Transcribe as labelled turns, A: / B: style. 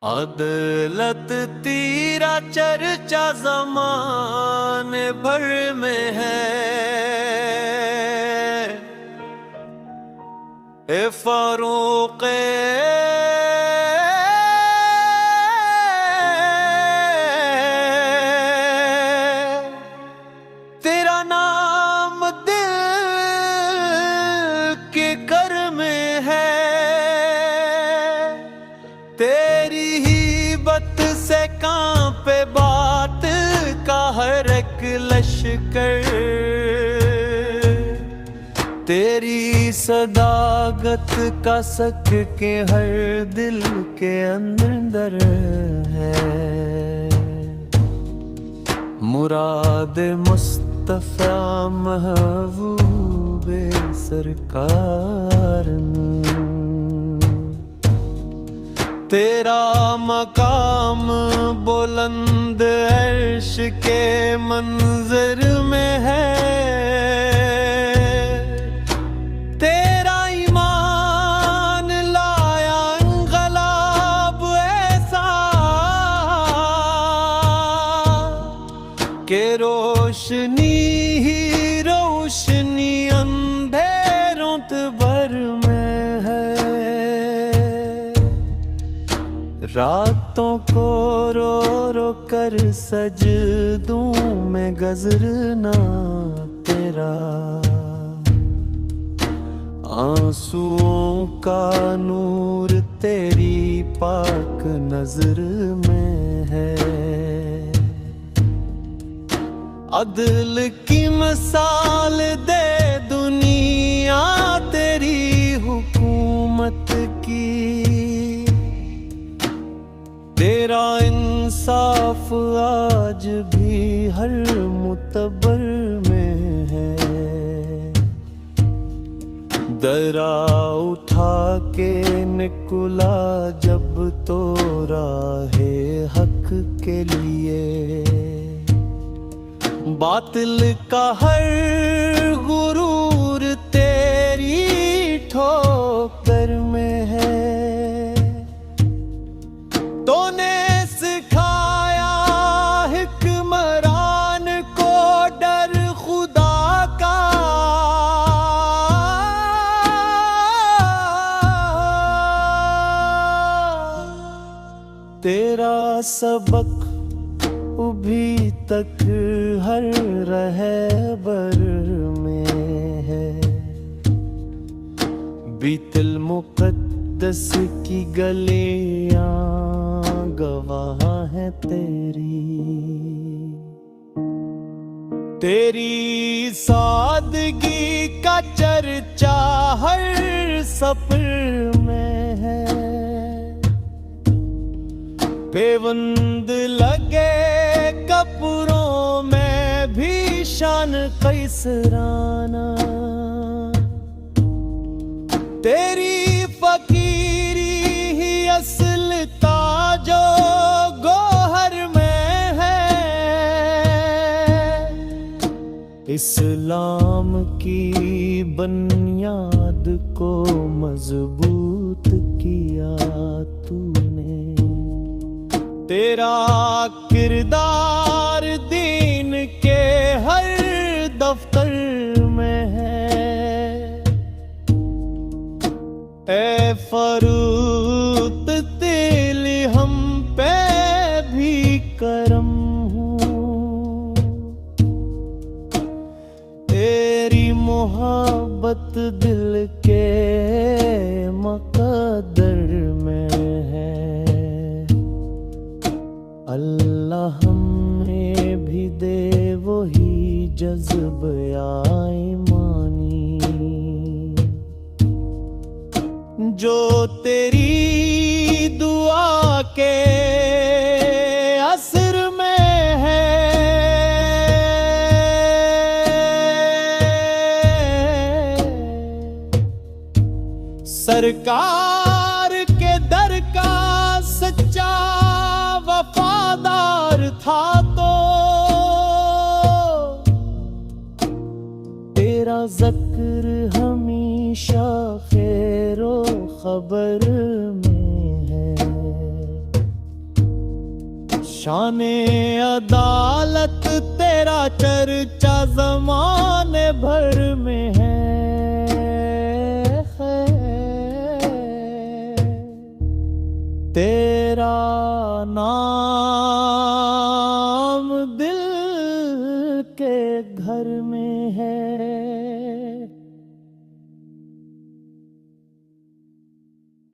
A: अदलत तेरा चर्चा ज़माने भर में है। ए फारूक तेरा नाम दिल के कर में है। तेरी ही बत से कांपे बात का हर एक लश्कर। तेरी सदागत का सक के हर दिल के अंदर है। मुराद मुस्तफा महबूबे सरकार। तेरा मकाम बुलंद अर्श के मंजर में है। तेरा ईमान लाया इंक़लाब ऐसा के रोशनी ही रोशनी अंधेरों भर में है। रातों को रो रो कर सजदों में गज़रना तेरा। आंसुओं का नूर तेरी पाक नजर में है। अदल की मिसाल दे दुनिया तेरी हुकूमत की। तेरा इंसाफ आज भी हर मुतबर में है। दरा उठा के निकला जब तो राहे हक के लिए। बातिल का हर गुरूर तेरी ठोकर में है। तूने सिखाया हिक्मरान को डर खुदा का। तेरा सबक अभी तक हर रहबर में है। बीतल मुक़द्दस की गलियां गवाह है तेरी सादगी का चर्चा हर सफर में है। पेवंद लगे कपड़ों में भी शान कैसराना। तेरी फकीरी ही असल ताजो गोहर में है। इस्लाम की बुनियाद को मजबूत किया तूने। तेरा किरदार दीन के हर दफ्तर में है। ए फरूक तेली हम पे भी करम हूँ। तेरी मोहब्बत दिल के मुक़द्दर में है। अल्लाह हमें भी दे वही जज्ब ईमानी जो तेरी दुआ के असर में है। सरकार के दर का सच्चा वफादार था तो तेरा ज़िक्र हमेशा खैरो खबर में है। शाने अदालत तेरा चर्चा जमाने भर में है। तेरा नाम दिल के घर में है।